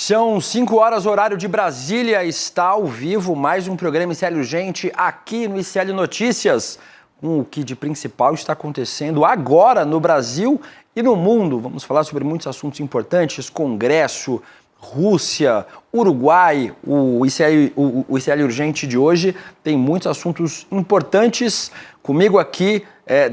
São 5 horas, horário de Brasília, está ao vivo mais um programa ICL Urgente aqui no ICL Notícias, com o que de principal está acontecendo agora no Brasil e no mundo. Vamos falar sobre muitos assuntos importantes, Congresso, Rússia, Uruguai. O ICL Urgente de hoje tem muitos assuntos importantes. Comigo aqui,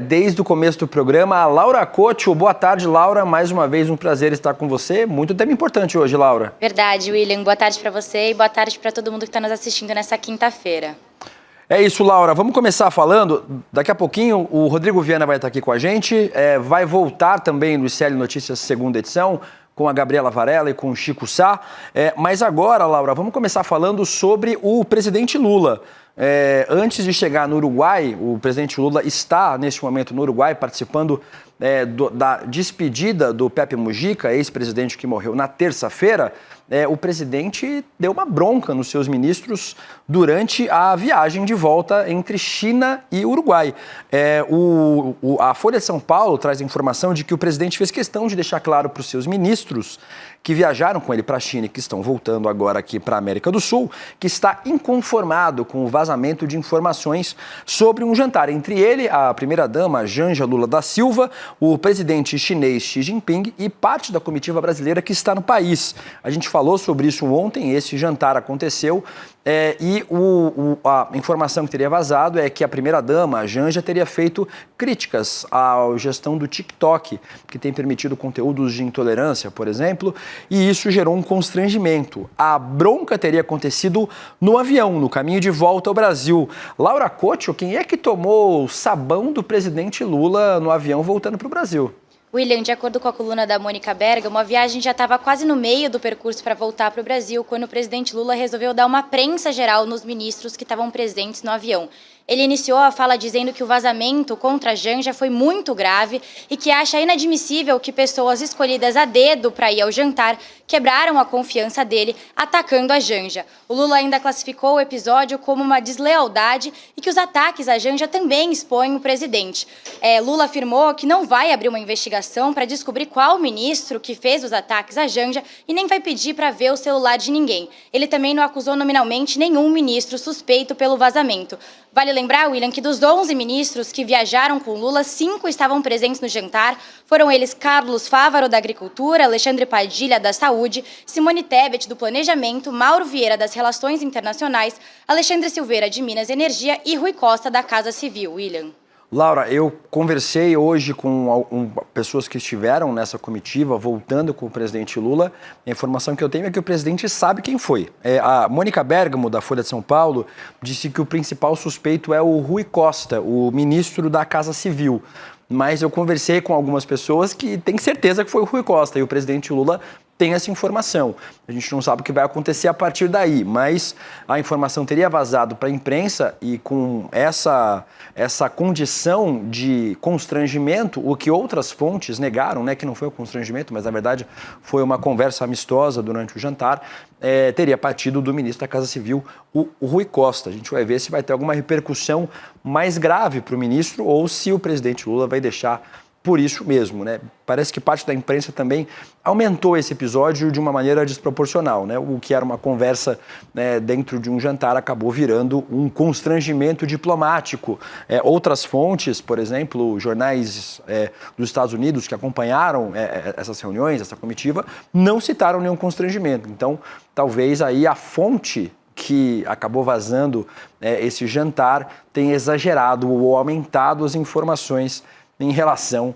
desde o começo do programa, a Laura Couto. Boa tarde, Laura. Mais uma vez, um prazer estar com você. Muito tema importante hoje, Laura. Verdade, William. Boa tarde para você e boa tarde para todo mundo que está nos assistindo nessa quinta-feira. É isso, Laura. Vamos começar falando. Daqui a pouquinho, o Rodrigo Viana vai estar aqui com a gente. Vai voltar também no ICL Notícias segunda edição, com a Gabriela Varela e com o Chico Sá. Mas agora, Laura, vamos começar falando sobre o presidente Lula. Antes de chegar no Uruguai, o presidente Lula está, neste momento, no Uruguai, participando da despedida do Pepe Mujica, ex-presidente que morreu na terça-feira. O presidente deu uma bronca nos seus ministros durante a viagem de volta entre China e Uruguai. A Folha de São Paulo traz a informação de que o presidente fez questão de deixar claro para os seus ministros que viajaram com ele para a China e que estão voltando agora aqui para a América do Sul, que está inconformado com o vazamento de informações sobre um jantar entre ele, a primeira-dama Janja Lula da Silva, o presidente chinês Xi Jinping e parte da comitiva brasileira que está no país. A gente falou sobre isso ontem, esse jantar aconteceu e a informação que teria vazado é que a primeira-dama, a Janja, teria feito críticas à gestão do TikTok, que tem permitido conteúdos de intolerância, por exemplo, e isso gerou um constrangimento. A bronca teria acontecido no avião, no caminho de volta ao Brasil. Laura Couto, quem é que tomou o sabão do presidente Lula no avião voltando para o Brasil? William, de acordo com a coluna da Mônica Bergamo, a viagem já estava quase no meio do percurso para voltar para o Brasil, quando o presidente Lula resolveu dar uma prensa geral nos ministros que estavam presentes no avião. Ele iniciou a fala dizendo que o vazamento contra a Janja foi muito grave e que acha inadmissível que pessoas escolhidas a dedo para ir ao jantar quebraram a confiança dele, atacando a Janja. O Lula ainda classificou o episódio como uma deslealdade e que os ataques à Janja também expõem o presidente. Lula afirmou que não vai abrir uma investigação para descobrir qual ministro que fez os ataques à Janja e nem vai pedir para ver o celular de ninguém. Ele também não acusou nominalmente nenhum ministro suspeito pelo vazamento. Vale lembrar, William, que dos 11 ministros que viajaram com Lula, 5 estavam presentes no jantar. Foram eles Carlos Fávaro, da Agricultura, Alexandre Padilha, da Saúde, Simone Tebet, do Planejamento, Mauro Vieira, das Relações Internacionais, Alexandre Silveira, de Minas e Energia e Rui Costa, da Casa Civil. William. Laura, eu conversei hoje com pessoas que estiveram nessa comitiva, voltando com o presidente Lula. A informação que eu tenho é que o presidente sabe quem foi. A Mônica Bergamo, da Folha de São Paulo, disse que o principal suspeito é o Rui Costa, o ministro da Casa Civil. Mas eu conversei com algumas pessoas que têm certeza que foi o Rui Costa e o presidente Lula tem essa informação. A gente não sabe o que vai acontecer a partir daí, mas a informação teria vazado para a imprensa e com essa condição de constrangimento, o que outras fontes negaram, né, que não foi um constrangimento, mas na verdade foi uma conversa amistosa durante o jantar, teria partido do ministro da Casa Civil, o Rui Costa. A gente vai ver se vai ter alguma repercussão mais grave para o ministro ou se o presidente Lula vai deixar por isso mesmo, né? Parece que parte da imprensa também aumentou esse episódio de uma maneira desproporcional, né? O que era uma conversa dentro de um jantar acabou virando um constrangimento diplomático. Outras fontes, por exemplo, jornais dos Estados Unidos que acompanharam essas reuniões, essa comitiva, não citaram nenhum constrangimento. Então, talvez aí a fonte que acabou vazando esse jantar tenha exagerado ou aumentado as informações em relação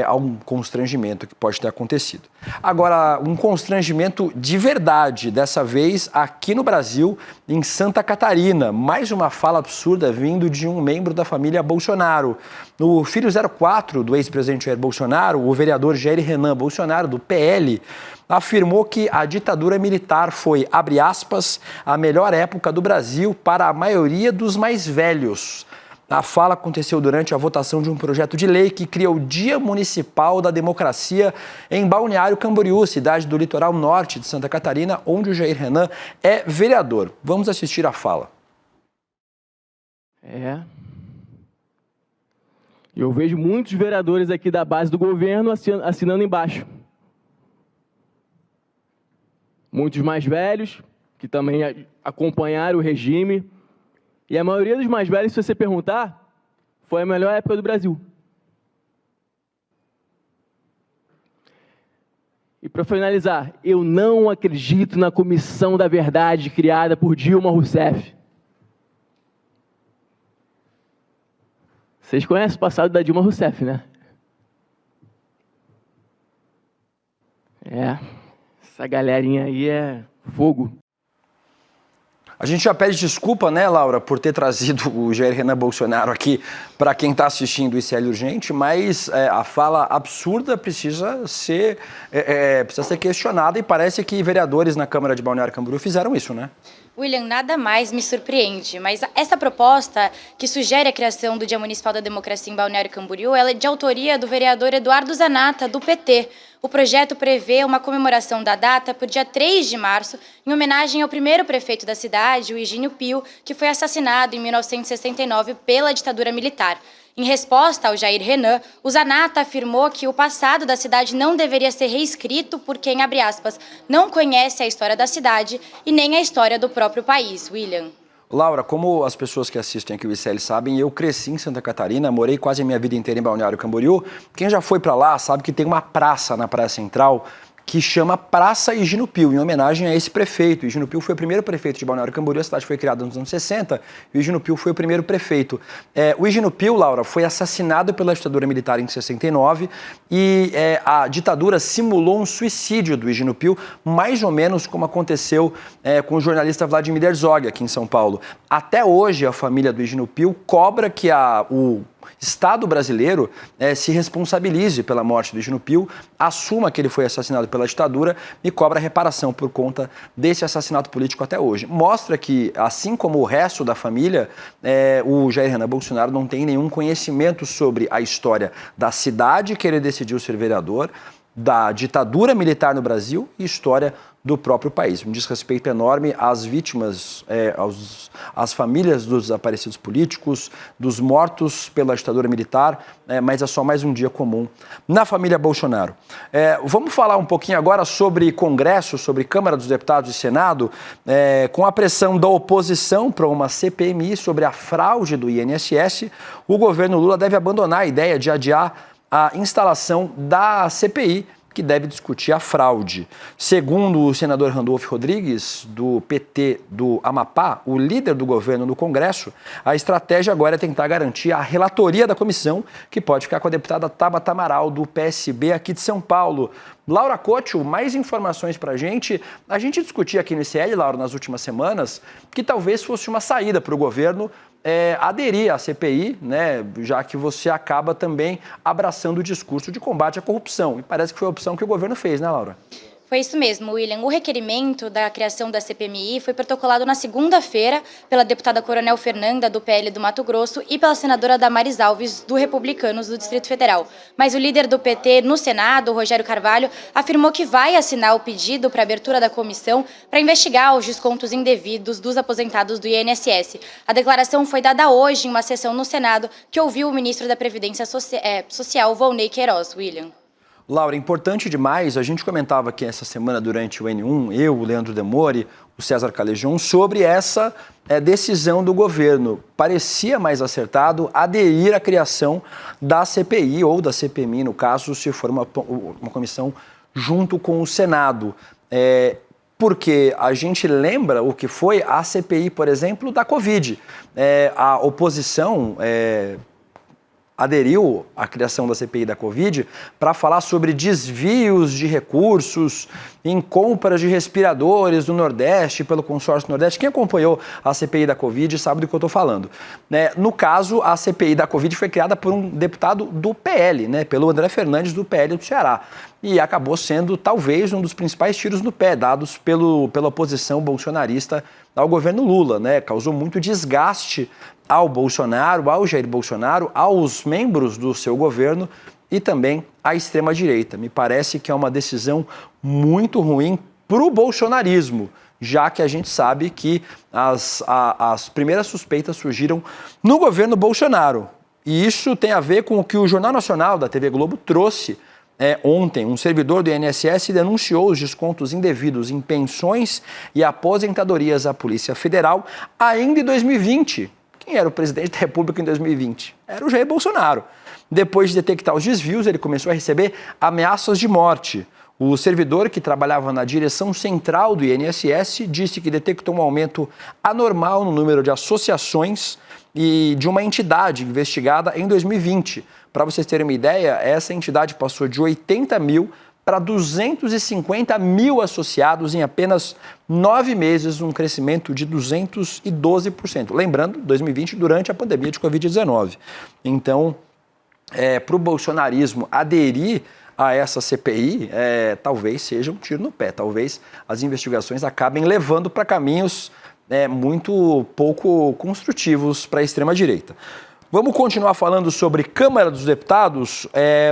a um constrangimento que pode ter acontecido. Agora, um constrangimento de verdade, dessa vez aqui no Brasil, em Santa Catarina. Mais uma fala absurda vindo de um membro da família Bolsonaro. O filho 04 do ex-presidente Jair Bolsonaro, o vereador Jair Renan Bolsonaro, do PL, afirmou que a ditadura militar foi, abre aspas, a melhor época do Brasil para a maioria dos mais velhos. A fala aconteceu durante a votação de um projeto de lei que cria o Dia Municipal da Democracia em Balneário Camboriú, cidade do litoral norte de Santa Catarina, onde o Jair Renan é vereador. Vamos assistir a fala. Eu vejo muitos vereadores aqui da base do governo assinando embaixo. muitos mais velhos, que também acompanharam o regime. E a maioria dos mais velhos, se você perguntar, foi a melhor época do Brasil. E para finalizar, eu não acredito na Comissão da Verdade criada por Dilma Rousseff. Vocês conhecem o passado da Dilma Rousseff, né? Essa galerinha aí é fogo. A gente já pede desculpa, né, Laura, por ter trazido o Jair Renan Bolsonaro aqui para quem está assistindo o ICL Urgente, mas a fala absurda precisa ser questionada e parece que vereadores na Câmara de Balneário Camboriú fizeram isso, né? William, nada mais me surpreende, mas essa proposta que sugere a criação do Dia Municipal da Democracia em Balneário Camboriú, ela é de autoria do vereador Eduardo Zanata, do PT. O projeto prevê uma comemoração da data por dia 3 de março, em homenagem ao primeiro prefeito da cidade, o Higínio Pio, que foi assassinado em 1969 pela ditadura militar. Em resposta ao Jair Renan, o Zanata afirmou que o passado da cidade não deveria ser reescrito por quem, abre aspas, não conhece a história da cidade e nem a história do próprio país. William. Laura, como as pessoas que assistem aqui o ICL sabem, eu cresci em Santa Catarina, morei quase a minha vida inteira em Balneário Camboriú. Quem já foi para lá sabe que tem uma praça na Praia Central que chama Praça Higínio Pio, em homenagem a esse prefeito. Higínio Pio foi o primeiro prefeito de Balneário Camboriú, a cidade foi criada nos anos 60, e o Higínio Pio foi o primeiro prefeito. O Higínio Pio, Laura, foi assassinado pela ditadura militar em 69 e a ditadura simulou um suicídio do Higínio Pio, mais ou menos como aconteceu com o jornalista Vladimir Herzog aqui em São Paulo. Até hoje, a família do Higínio Pio cobra que o Estado brasileiro se responsabilize pela morte do Higínio Pio, assuma que ele foi assassinado pela ditadura e cobra reparação por conta desse assassinato político até hoje. Mostra que, assim como o resto da família, o Jair Renan Bolsonaro não tem nenhum conhecimento sobre a história da cidade que ele decidiu ser vereador, da ditadura militar no Brasil e história do próprio país. Um desrespeito enorme às vítimas, às famílias dos desaparecidos políticos, dos mortos pela ditadura militar, mas é só mais um dia comum na família Bolsonaro. Vamos falar um pouquinho agora sobre Congresso, sobre Câmara dos Deputados e Senado, com a pressão da oposição para uma CPMI sobre a fraude do INSS, o governo Lula deve abandonar a ideia de adiar a instalação da CPI, que deve discutir a fraude. Segundo o senador Randolfo Rodrigues, do PT do Amapá, o líder do governo no Congresso, a estratégia agora é tentar garantir a relatoria da comissão, que pode ficar com a deputada Tabata Amaral, do PSB aqui de São Paulo. Laura Couto, mais informações para a gente. A gente discutia aqui no ICL, Laura, nas últimas semanas, que talvez fosse uma saída para o governo aderir à CPI, né, já que você acaba também abraçando o discurso de combate à corrupção. E parece que foi a opção que o governo fez, né, Laura? Foi isso mesmo, William. O requerimento da criação da CPMI foi protocolado na segunda-feira pela deputada Coronel Fernanda, do PL do Mato Grosso, e pela senadora Damares Alves, do Republicanos do Distrito Federal. Mas o líder do PT no Senado, Rogério Carvalho, afirmou que vai assinar o pedido para abertura da comissão para investigar os descontos indevidos dos aposentados do INSS. A declaração foi dada hoje em uma sessão no Senado que ouviu o ministro da Previdência Social, Volney Queiroz. William. Laura, importante demais, a gente comentava aqui essa semana durante o N1, eu, o Leandro Demore, o César Calejon, sobre essa decisão do governo. Parecia mais acertado aderir à criação da CPI ou da CPMI, no caso, se for uma comissão junto com o Senado. Porque a gente lembra o que foi a CPI, por exemplo, da Covid. A oposição aderiu à criação da CPI da Covid para falar sobre desvios de recursos em compras de respiradores do Nordeste, pelo consórcio Nordeste. Quem acompanhou a CPI da Covid sabe do que eu estou falando. No caso, a CPI da Covid foi criada por um deputado do PL, pelo André Fernandes, do PL do Ceará. E acabou sendo, talvez, um dos principais tiros no pé dados pela oposição bolsonarista ao governo Lula. Causou muito desgaste ao Bolsonaro, ao Jair Bolsonaro, aos membros do seu governo e também à extrema-direita. Me parece que é uma decisão muito ruim para o bolsonarismo, já que a gente sabe que as primeiras suspeitas surgiram no governo Bolsonaro. E isso tem a ver com o que o Jornal Nacional da TV Globo trouxe Ontem, um servidor do INSS denunciou os descontos indevidos em pensões e aposentadorias à Polícia Federal ainda em 2020. Quem era o presidente da República em 2020? Era o Jair Bolsonaro. Depois de detectar os desvios, ele começou a receber ameaças de morte. O servidor, que trabalhava na direção central do INSS, disse que detectou um aumento anormal no número de associações e de uma entidade investigada em 2020. Para vocês terem uma ideia, essa entidade passou de 80 mil para 250 mil associados em apenas 9 meses, um crescimento de 212%. Lembrando, 2020, durante a pandemia de Covid-19. Então, para o bolsonarismo aderir a essa CPI, talvez seja um tiro no pé. Talvez as investigações acabem levando para caminhos muito pouco construtivos para a extrema-direita. Vamos continuar falando sobre Câmara dos Deputados.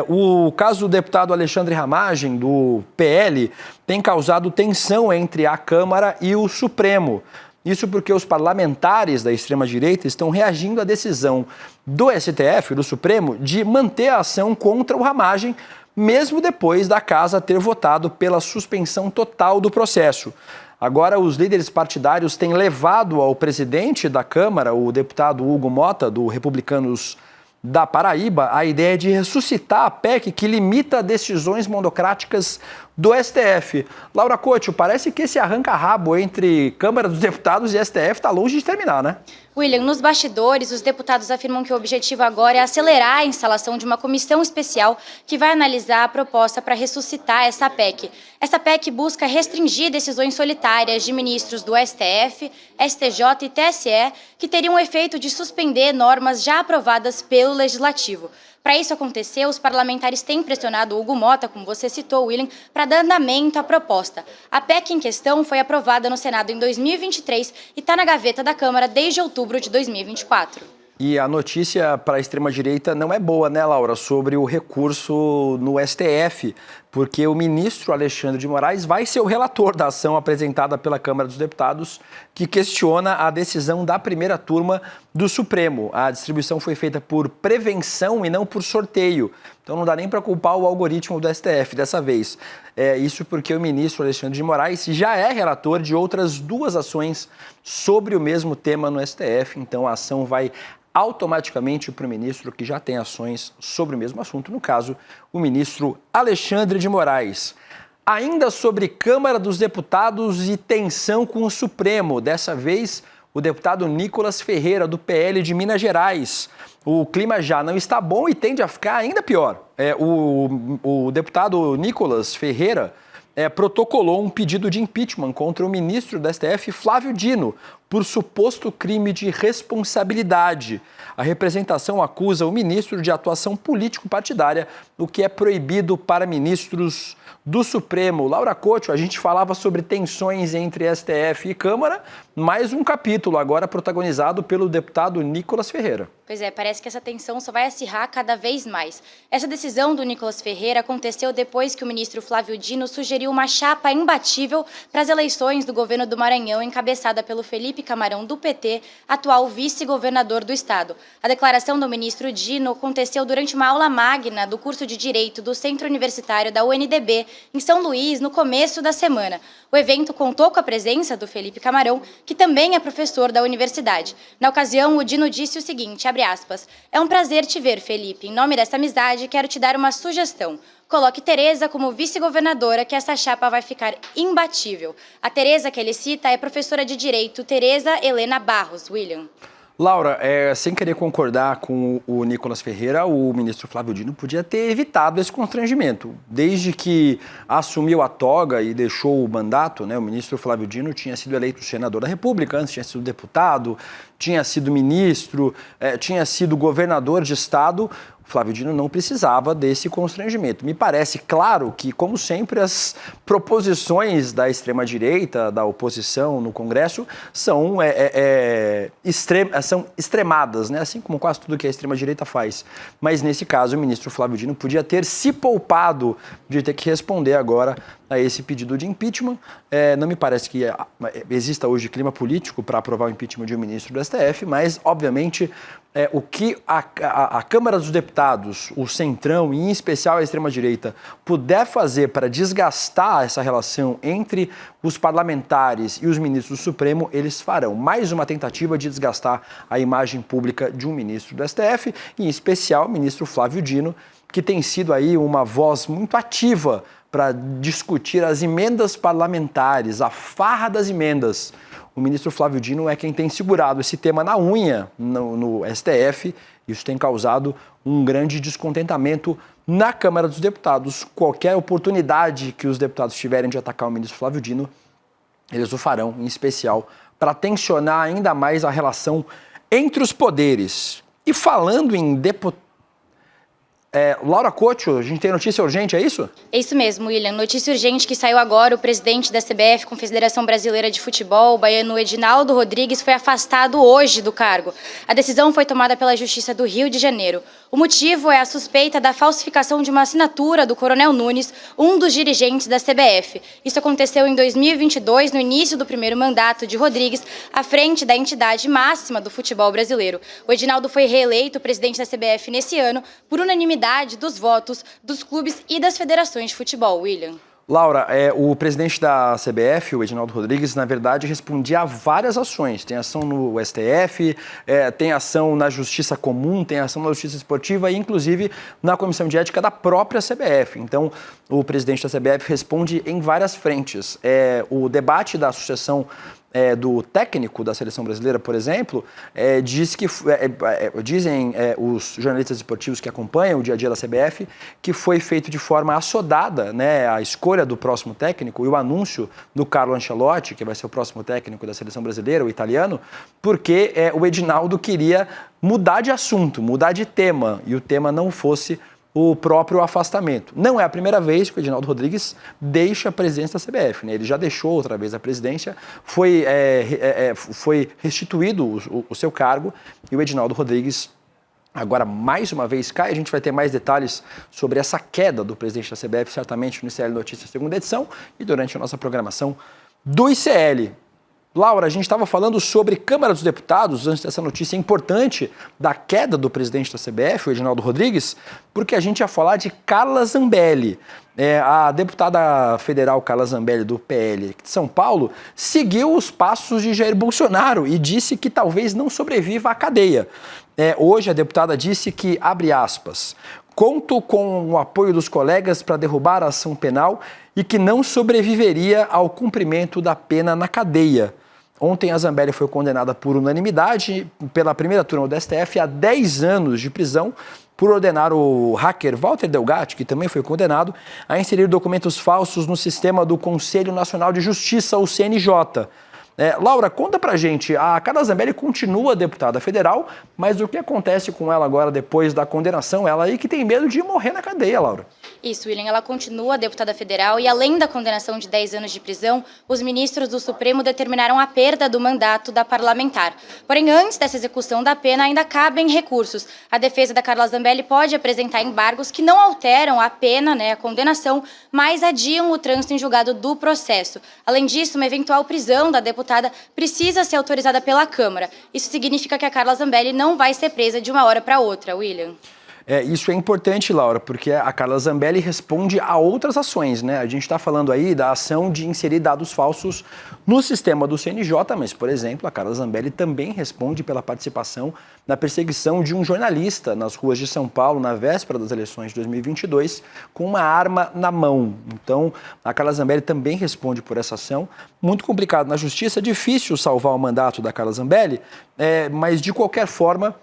O caso do deputado Alexandre Ramagem, do PL, tem causado tensão entre a Câmara e o Supremo. Isso porque os parlamentares da extrema-direita estão reagindo à decisão do STF, do Supremo, de manter a ação contra o Ramagem, mesmo depois da Casa ter votado pela suspensão total do processo. Agora, os líderes partidários têm levado ao presidente da Câmara, o deputado Hugo Mota, do Republicanos da Paraíba, a ideia de ressuscitar a PEC que limita decisões monocráticas do STF. Laura Couto, parece que esse arranca-rabo entre Câmara dos Deputados e STF está longe de terminar, né? William, nos bastidores, os deputados afirmam que o objetivo agora é acelerar a instalação de uma comissão especial que vai analisar a proposta para ressuscitar essa PEC. Essa PEC busca restringir decisões solitárias de ministros do STF, STJ e TSE, que teriam o efeito de suspender normas já aprovadas pelo Legislativo. Para isso acontecer, os parlamentares têm pressionado o Hugo Mota, como você citou, William, para dar andamento à proposta. A PEC em questão foi aprovada no Senado em 2023 e está na gaveta da Câmara desde outubro de 2024. E a notícia para a extrema-direita não é boa, né, Laura, sobre o recurso no STF, porque o ministro Alexandre de Moraes vai ser o relator da ação apresentada pela Câmara dos Deputados, que questiona a decisão da primeira turma do Supremo. A distribuição foi feita por prevenção e não por sorteio. Então não dá nem para culpar o algoritmo do STF dessa vez. Isso porque o ministro Alexandre de Moraes já é relator de outras 2 ações sobre o mesmo tema no STF. Então a ação vai automaticamente para o ministro que já tem ações sobre o mesmo assunto, no caso, o ministro Alexandre de Moraes. Ainda sobre Câmara dos Deputados e tensão com o Supremo, dessa vez o deputado Nicolas Ferreira, do PL de Minas Gerais. O clima já não está bom e tende a ficar ainda pior. O deputado Nicolas Ferreira protocolou um pedido de impeachment contra o ministro do STF, Flávio Dino, por suposto crime de responsabilidade. A representação acusa o ministro de atuação político-partidária, o que é proibido para ministros do Supremo. Laura Couto, a gente falava sobre tensões entre STF e Câmara, mais um capítulo agora protagonizado pelo deputado Nicolas Ferreira. Pois é, parece que essa tensão só vai acirrar cada vez mais. Essa decisão do Nicolas Ferreira aconteceu depois que o ministro Flávio Dino sugeriu uma chapa imbatível para as eleições do governo do Maranhão, encabeçada pelo Felipe Camarão, do PT, atual vice-governador do estado. A declaração do ministro Dino aconteceu durante uma aula magna do curso de Direito do Centro Universitário da UNDB, em São Luís, no começo da semana. O evento contou com a presença do Felipe Camarão, que também é professor da universidade. Na ocasião, o Dino disse o seguinte, abre aspas, "É um prazer te ver, Felipe. Em nome dessa amizade, quero te dar uma sugestão. Coloque Tereza como vice-governadora, que essa chapa vai ficar imbatível." A Tereza que ele cita é professora de Direito, Tereza Helena Barros, William. Laura, sem querer concordar com o Nicolas Ferreira, o ministro Flávio Dino podia ter evitado esse constrangimento. Desde que assumiu a toga e deixou o mandato, né, o ministro Flávio Dino tinha sido eleito senador da República, antes tinha sido deputado, tinha sido ministro, tinha sido governador de estado. Flávio Dino não precisava desse constrangimento. Me parece claro que, como sempre, as proposições da extrema-direita, da oposição no Congresso, são extremadas, né? Assim como quase tudo que a extrema-direita faz. Mas, nesse caso, o ministro Flávio Dino podia ter se poupado de ter que responder agora a esse pedido de impeachment. Não me parece que exista hoje clima político para aprovar o impeachment de um ministro do STF, mas, obviamente, o que a Câmara dos Deputados, o Centrão e em especial a extrema-direita puder fazer para desgastar essa relação entre os parlamentares e os ministros do Supremo, eles farão. Mais uma tentativa de desgastar a imagem pública de um ministro do STF, e em especial o ministro Flávio Dino, que tem sido aí uma voz muito ativa para discutir as emendas parlamentares, a farra das emendas. O ministro Flávio Dino é quem tem segurado esse tema na unha no STF. Isso tem causado um grande descontentamento na Câmara dos Deputados. Qualquer oportunidade que os deputados tiverem de atacar o ministro Flávio Dino, eles o farão, em especial, para tensionar ainda mais a relação entre os poderes. E falando em deputados, Laura Couto, a gente tem notícia urgente, é isso? É isso mesmo, William. Notícia urgente que saiu agora: o presidente da CBF, Confederação Brasileira de Futebol, o baiano Edinaldo Rodrigues, foi afastado hoje do cargo. A decisão foi tomada pela Justiça do Rio de Janeiro. O motivo é a suspeita da falsificação de uma assinatura do Coronel Nunes, um dos dirigentes da CBF. Isso aconteceu em 2022, no início do primeiro mandato de Rodrigues, à frente da entidade máxima do futebol brasileiro. O Edinaldo foi reeleito presidente da CBF nesse ano por unanimidade dos votos dos clubes e das federações de futebol. William. Laura, o presidente da CBF, o Edinaldo Rodrigues, na verdade, respondia a várias ações. Tem ação no STF, tem ação na Justiça Comum, tem ação na Justiça Esportiva e, inclusive, na Comissão de Ética da própria CBF. Então, o presidente da CBF responde em várias frentes. O debate da sucessão do técnico da seleção brasileira, por exemplo, dizem os jornalistas esportivos que acompanham o dia a dia da CBF que foi feito de forma assodada, né, a escolha do próximo técnico e o anúncio do Carlo Ancelotti, que vai ser o próximo técnico da seleção brasileira, o italiano, porque o Edinaldo queria mudar de assunto, mudar de tema, e o tema não fosse o próprio afastamento. Não é a primeira vez que o Edinaldo Rodrigues deixa a presidência da CBF, né? Ele já deixou outra vez a presidência, foi restituído o seu cargo, e o Edinaldo Rodrigues agora mais uma vez cai. A gente vai ter mais detalhes sobre essa queda do presidente da CBF, certamente no ICL Notícias, segunda edição, e durante a nossa programação do ICL. Laura, a gente estava falando sobre Câmara dos Deputados, antes dessa notícia importante da queda do presidente da CBF, o Edinaldo Rodrigues, porque a gente ia falar de Carla Zambelli. A deputada federal Carla Zambelli, do PL de São Paulo, seguiu os passos de Jair Bolsonaro e disse que talvez não sobreviva à cadeia. Hoje a deputada disse que, abre aspas, conto com o apoio dos colegas para derrubar a ação penal e que não sobreviveria ao cumprimento da pena na cadeia. Ontem a Zambelli foi condenada por unanimidade pela primeira turma do STF a 10 anos de prisão por ordenar o hacker Walter Delgatti, que também foi condenado, a inserir documentos falsos no sistema do Conselho Nacional de Justiça, o CNJ. Laura, conta pra gente, a Carla Zambelli continua deputada federal, mas o que acontece com ela agora depois da condenação? Ela aí que tem medo de morrer na cadeia, Laura. Isso, William, ela continua deputada federal e, além da condenação de 10 anos de prisão, os ministros do Supremo determinaram a perda do mandato da parlamentar. Porém, antes dessa execução da pena, ainda cabem recursos. A defesa da Carla Zambelli pode apresentar embargos que não alteram a pena, a condenação, mas adiam o trânsito em julgado do processo. Além disso, uma eventual prisão da deputada precisa ser autorizada pela Câmara. Isso significa que a Carla Zambelli não vai ser presa de uma hora para outra, William. Isso é importante, Laura, porque a Carla Zambelli responde a outras ações, né? A gente está falando aí da ação de inserir dados falsos no sistema do CNJ, mas, por exemplo, a Carla Zambelli também responde pela participação na perseguição de um jornalista nas ruas de São Paulo, na véspera das eleições de 2022, com uma arma na mão. Então, a Carla Zambelli também responde por essa ação. Muito complicado na justiça, difícil salvar o mandato da Carla Zambelli, mas, de qualquer forma,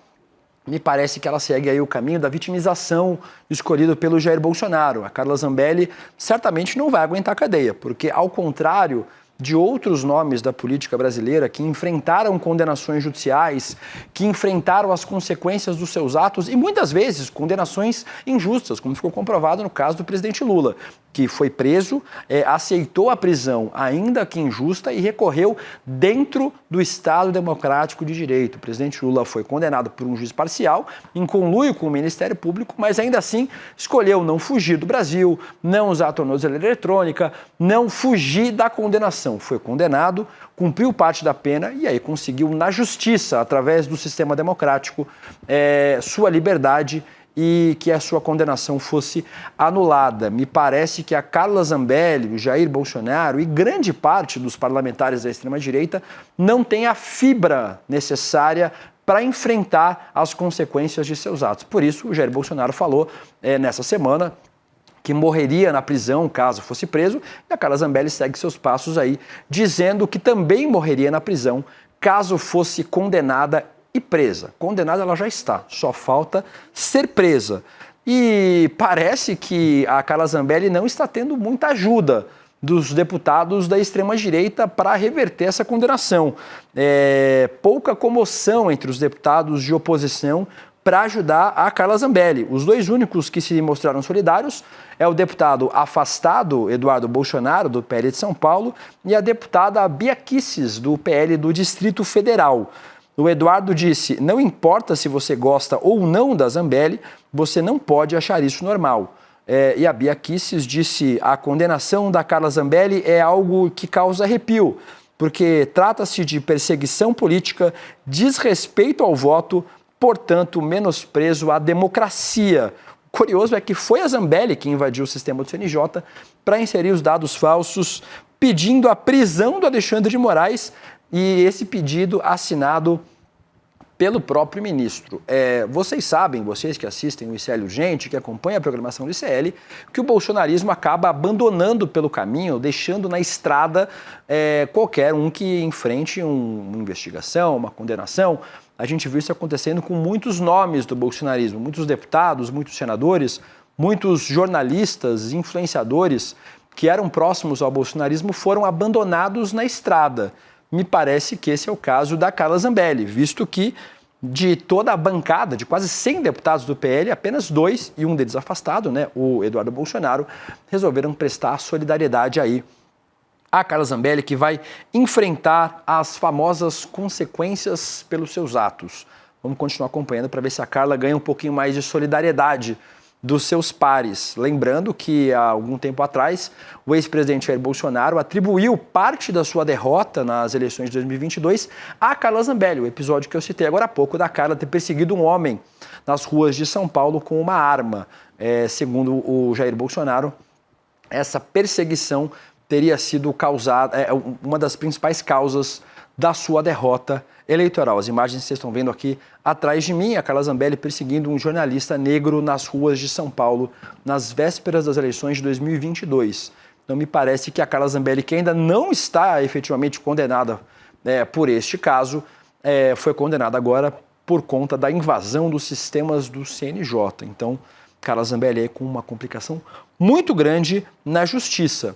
me parece que ela segue aí o caminho da vitimização escolhido pelo Jair Bolsonaro. A Carla Zambelli certamente não vai aguentar a cadeia, porque, ao contrário de outros nomes da política brasileira que enfrentaram condenações judiciais, que enfrentaram as consequências dos seus atos e, muitas vezes, condenações injustas, como ficou comprovado no caso do presidente Lula, que foi preso, aceitou a prisão, ainda que injusta, e recorreu dentro do Estado Democrático de Direito. O presidente Lula foi condenado por um juiz parcial, em conluio com o Ministério Público, mas ainda assim escolheu não fugir do Brasil, não usar a tornozeleira eletrônica, não fugir da condenação difamação. Foi condenado, cumpriu parte da pena e aí conseguiu, na justiça, através do sistema democrático, sua liberdade e que a sua condenação fosse anulada. Me parece que a Carla Zambelli, o Jair Bolsonaro e grande parte dos parlamentares da extrema-direita não tem a fibra necessária para enfrentar as consequências de seus atos. Por isso, o Jair Bolsonaro falou nessa semana que morreria na prisão caso fosse preso, e a Carla Zambelli segue seus passos aí, dizendo que também morreria na prisão caso fosse condenada e presa. Condenada ela já está, só falta ser presa. E parece que a Carla Zambelli não está tendo muita ajuda dos deputados da extrema-direita para reverter essa condenação. Pouca comoção entre os deputados de oposição para ajudar a Carla Zambelli. Os dois únicos que se mostraram solidários é o deputado afastado, Eduardo Bolsonaro, do PL de São Paulo, e a deputada Bia Kicis, do PL do Distrito Federal. O Eduardo disse, não importa se você gosta ou não da Zambelli, você não pode achar isso normal. E a Bia Kicis disse, a condenação da Carla Zambelli é algo que causa arrepio, porque trata-se de perseguição política, desrespeito ao voto, portanto, menosprezo à democracia. O curioso é que foi a Zambelli que invadiu o sistema do CNJ para inserir os dados falsos, pedindo a prisão do Alexandre de Moraes, e esse pedido assinado pelo próprio ministro. Vocês sabem, vocês que assistem o ICL Urgente, que acompanham a programação do ICL, que o bolsonarismo acaba abandonando pelo caminho, deixando na estrada qualquer um que enfrente uma investigação, uma condenação. A gente viu isso acontecendo com muitos nomes do bolsonarismo, muitos deputados, muitos senadores, muitos jornalistas, influenciadores que eram próximos ao bolsonarismo foram abandonados na estrada. Me parece que esse é o caso da Carla Zambelli, visto que de toda a bancada, de quase 100 deputados do PL, apenas 2, e um deles afastado, o Eduardo Bolsonaro, resolveram prestar solidariedade aí a Carla Zambelli, que vai enfrentar as famosas consequências pelos seus atos. Vamos continuar acompanhando para ver se a Carla ganha um pouquinho mais de solidariedade dos seus pares. Lembrando que há algum tempo atrás, o ex-presidente Jair Bolsonaro atribuiu parte da sua derrota nas eleições de 2022 a Carla Zambelli, o episódio que eu citei agora há pouco da Carla ter perseguido um homem nas ruas de São Paulo com uma arma. Segundo o Jair Bolsonaro, essa perseguição teria sido causada, uma das principais causas da sua derrota eleitoral. As imagens que vocês estão vendo aqui atrás de mim, a Carla Zambelli perseguindo um jornalista negro nas ruas de São Paulo, nas vésperas das eleições de 2022. Então me parece que a Carla Zambelli, que ainda não está efetivamente condenada por este caso, foi condenada agora por conta da invasão dos sistemas do CNJ. Então, Carla Zambelli com uma complicação muito grande na justiça.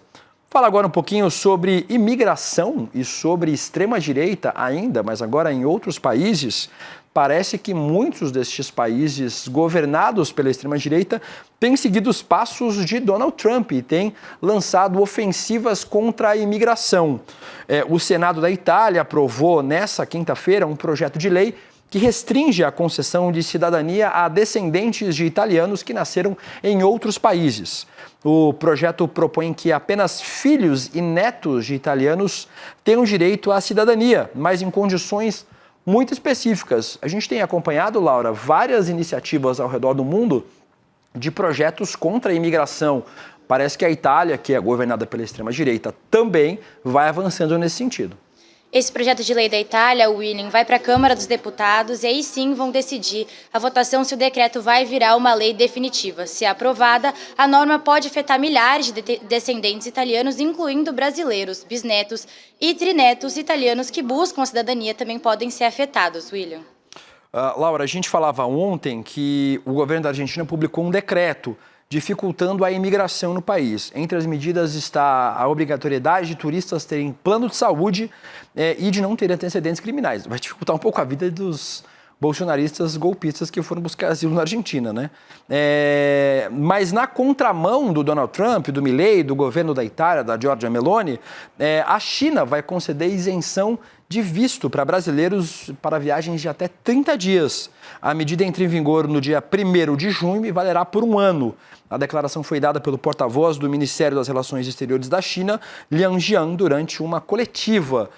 Fala agora um pouquinho sobre imigração e sobre extrema-direita ainda, mas agora em outros países. Parece que muitos destes países governados pela extrema-direita têm seguido os passos de Donald Trump e têm lançado ofensivas contra a imigração. O Senado da Itália aprovou nessa quinta-feira um projeto de lei que restringe a concessão de cidadania a descendentes de italianos que nasceram em outros países. O projeto propõe que apenas filhos e netos de italianos tenham direito à cidadania, mas em condições muito específicas. A gente tem acompanhado, Laura, várias iniciativas ao redor do mundo de projetos contra a imigração. Parece que a Itália, que é governada pela extrema-direita, também vai avançando nesse sentido. Esse projeto de lei da Itália, William, vai para a Câmara dos Deputados e aí sim vão decidir a votação se o decreto vai virar uma lei definitiva. Se aprovada, a norma pode afetar milhares de descendentes italianos, incluindo brasileiros, bisnetos e trinetos italianos que buscam a cidadania também podem ser afetados, William. Laura, a gente falava ontem que o governo da Argentina publicou um decreto dificultando a imigração no país. Entre as medidas está a obrigatoriedade de turistas terem plano de saúde e de não terem antecedentes criminais. Vai dificultar um pouco a vida dos bolsonaristas golpistas que foram buscar asilo na Argentina, né? Mas na contramão do Donald Trump, do Milei, do governo da Itália, da Giorgia Meloni, a China vai conceder isenção de visto para brasileiros para viagens de até 30 dias. A medida entra em vigor no dia 1º de junho e valerá por 1 ano. A declaração foi dada pelo porta-voz do Ministério das Relações Exteriores da China, Liang Jian, durante uma coletiva.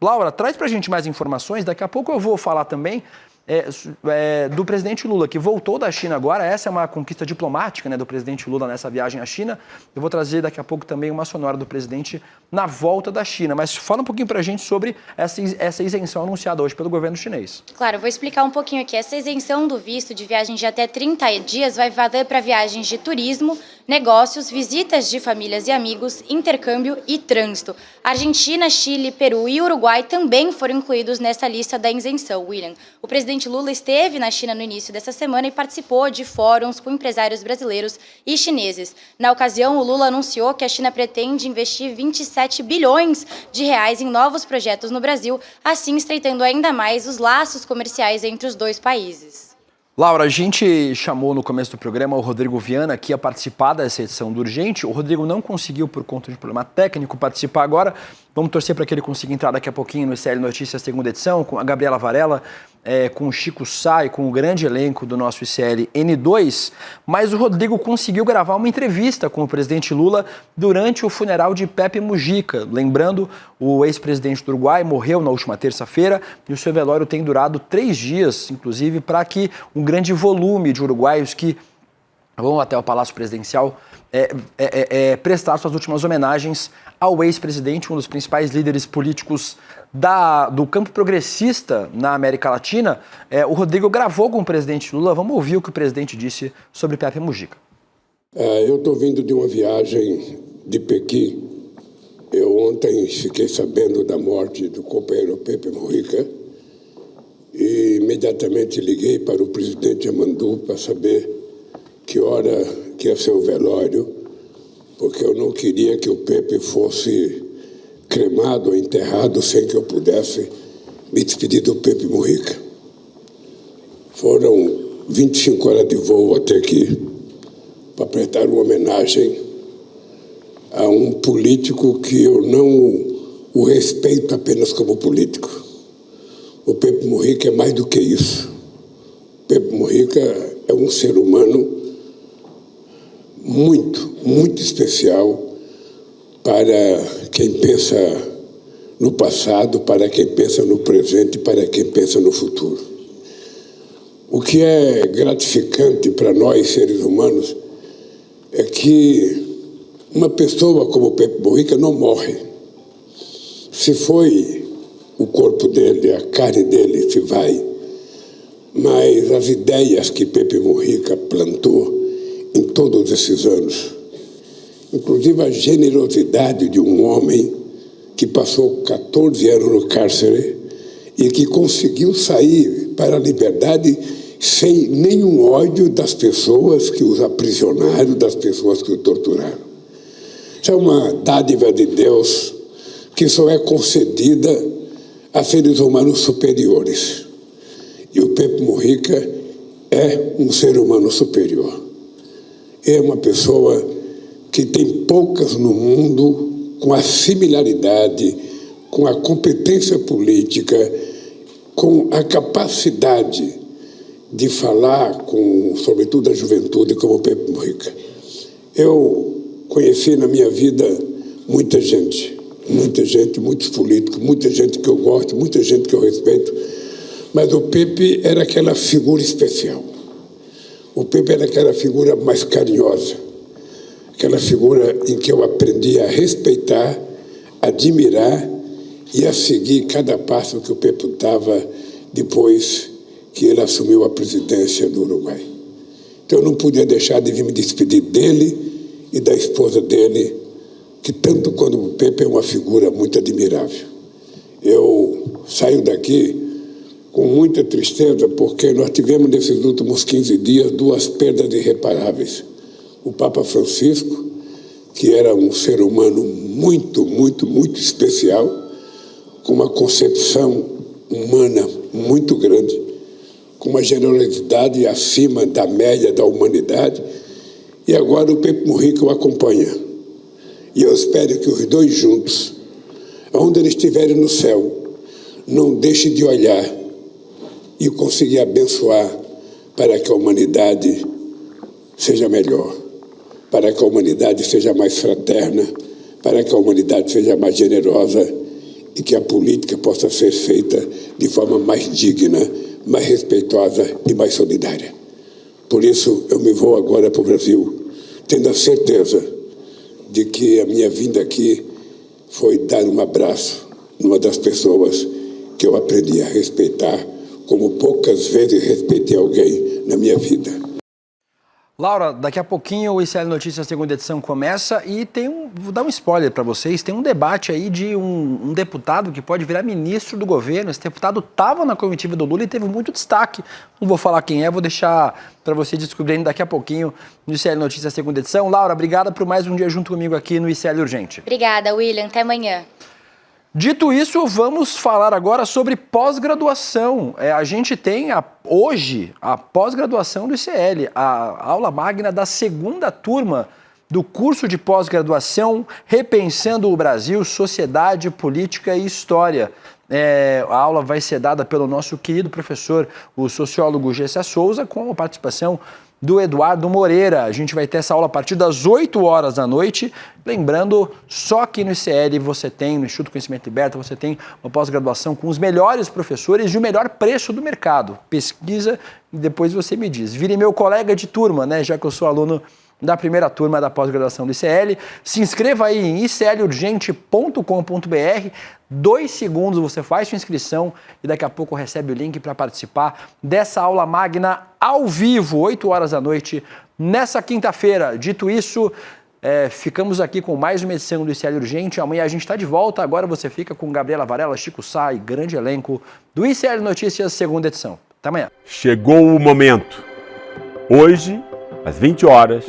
Laura, traz para a gente mais informações. Daqui a pouco eu vou falar também do presidente Lula, que voltou da China agora. Essa é uma conquista diplomática, né, do presidente Lula nessa viagem à China. Eu vou trazer daqui a pouco também uma sonora do presidente na volta da China. Mas fala um pouquinho para a gente sobre essa isenção anunciada hoje pelo governo chinês. Claro, eu vou explicar um pouquinho aqui. Essa isenção do visto de viagem de até 30 dias vai valer para viagens de turismo, negócios, visitas de famílias e amigos, intercâmbio e trânsito. Argentina, Chile, Peru e Uruguai também foram incluídos nessa lista da isenção, William. O presidente Lula esteve na China no início dessa semana e participou de fóruns com empresários brasileiros e chineses. Na ocasião, o Lula anunciou que a China pretende investir 27 bilhões de reais em novos projetos no Brasil, assim estreitando ainda mais os laços comerciais entre os dois países. Laura, a gente chamou no começo do programa o Rodrigo Viana aqui a participar dessa edição do Urgente. O Rodrigo não conseguiu, por conta de problema técnico, participar agora. Vamos torcer para que ele consiga entrar daqui a pouquinho no ICL Notícias segunda edição, com a Gabriela Varela, com o Chico Sá e com o grande elenco do nosso ICL N2. Mas o Rodrigo conseguiu gravar uma entrevista com o presidente Lula durante o funeral de Pepe Mujica. Lembrando, o ex-presidente do Uruguai morreu na última terça-feira e o seu velório tem durado 3 dias, inclusive, para que um grande volume de uruguaios que vão até o Palácio Presidencial prestar suas últimas homenagens ao ex-presidente, um dos principais líderes políticos do campo progressista na América Latina. O Rodrigo gravou com o presidente Lula. Vamos ouvir o que o presidente disse sobre Pepe Mujica. Eu estou vindo de uma viagem de Pequim. Eu ontem fiquei sabendo da morte do companheiro Pepe Mujica e imediatamente liguei para o presidente Amandu para saber que hora que ia ser o velório, porque eu não queria que o Pepe fosse cremado ou enterrado sem que eu pudesse me despedir do Pepe Mujica. Foram 25 horas de voo até aqui para prestar uma homenagem a um político que eu não o respeito apenas como político. O Pepe Mujica é mais do que isso. O Pepe Mujica é um ser humano muito, muito especial para quem pensa no passado, para quem pensa no presente, para quem pensa no futuro. O que é gratificante para nós, seres humanos, é que uma pessoa como Pepe Mujica não morre. Se foi o corpo dele, a carne dele se vai, mas as ideias que Pepe Mujica plantou em todos esses anos, inclusive a generosidade de um homem que passou 14 anos no cárcere e que conseguiu sair para a liberdade sem nenhum ódio das pessoas que os aprisionaram, das pessoas que o torturaram. Isso é uma dádiva de Deus que só é concedida a seres humanos superiores. E o Pepe Mujica é um ser humano superior. É uma pessoa que tem poucas no mundo com a similaridade, com a competência política, com a capacidade de falar com, sobretudo, a juventude, como o Pepe Mujica. Eu conheci na minha vida muita gente, muitos políticos, muita gente que eu gosto, muita gente que eu respeito, mas o Pepe era aquela figura especial. O Pepe era aquela figura mais carinhosa, aquela figura em que eu aprendi a respeitar, admirar e a seguir cada passo que o Pepe dava depois que ele assumiu a presidência do Uruguai. Então eu não podia deixar de vir me despedir dele e da esposa dele, que tanto quanto o Pepe é uma figura muito admirável. Eu saio daqui com muita tristeza, porque nós tivemos nesses últimos 15 dias 2 perdas irreparáveis. O Papa Francisco, que era um ser humano muito, muito, muito especial, com uma concepção humana muito grande, com uma generosidade acima da média da humanidade, e agora o Pepe Mujica o acompanha. E eu espero que os dois juntos onde eles estiverem no céu, não deixe de olhar e conseguir abençoar para que a humanidade seja melhor, para que a humanidade seja mais fraterna, para que a humanidade seja mais generosa e que a política possa ser feita de forma mais digna, mais respeitosa e mais solidária. Por isso, eu me vou agora para o Brasil, tendo a certeza de que a minha vinda aqui foi dar um abraço numa das pessoas que eu aprendi a respeitar, como poucas vezes respeitei alguém na minha vida. Laura, daqui a pouquinho o ICL Notícias segunda edição começa e vou dar um spoiler para vocês, tem um debate aí de um deputado que pode virar ministro do governo. Esse deputado estava na comitiva do Lula e teve muito destaque. Não vou falar quem é, vou deixar para vocês descobrirem daqui a pouquinho no ICL Notícias segunda edição. Laura, obrigada por mais um dia junto comigo aqui no ICL Urgente. Obrigada, William. Até amanhã. Dito isso, vamos falar agora sobre pós-graduação. A gente tem hoje a pós-graduação do ICL, a aula magna da segunda turma do curso de pós-graduação Repensando o Brasil, Sociedade, Política e História. A aula vai ser dada pelo nosso querido professor, o sociólogo Gessé Souza, com a participação do Eduardo Moreira. A gente vai ter essa aula a partir das 8 horas da noite. Lembrando, só aqui no ICL você tem, no Instituto Conhecimento Liberta, você tem uma pós-graduação com os melhores professores e o melhor preço do mercado. Pesquisa e depois você me diz. Vire meu colega de turma, né? Já que eu sou aluno da primeira turma da pós-graduação do ICL. Se inscreva aí em iclurgente.com.br. 2 segundos você faz sua inscrição e daqui a pouco recebe o link para participar dessa aula magna ao vivo, 8 horas da noite, nessa quinta-feira. Dito isso, ficamos aqui com mais uma edição do ICL Urgente. Amanhã a gente está de volta. Agora você fica com Gabriela Varela, Chico Sá e grande elenco do ICL Notícias, segunda edição. Até amanhã. Chegou o momento. Hoje, às 20 horas,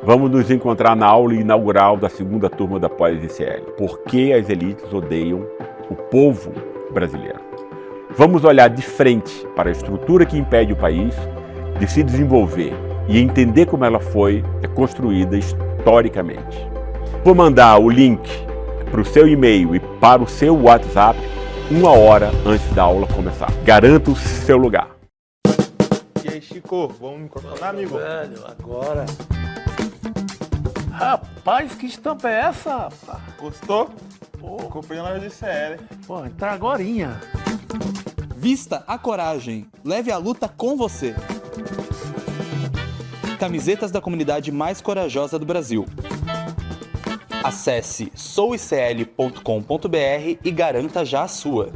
vamos nos encontrar na aula inaugural da segunda turma da Pós-ICL. Por que as elites odeiam o povo brasileiro? Vamos olhar de frente para a estrutura que impede o país de se desenvolver e entender como ela foi construída historicamente. Vou mandar o link para o seu e-mail e para o seu WhatsApp 1 hora antes da aula começar. Garanta o seu lugar. E aí, Chico, vamos me incorporar, amigo? Velho, agora. Rapaz, que estampa é essa, rapaz? Gostou? Pô, Comprei na loja de CL. pô, entrar agorinha. Vista a coragem. Leve a luta com você. Camisetas da comunidade mais corajosa do Brasil. Acesse souicl.com.br e garanta já a sua.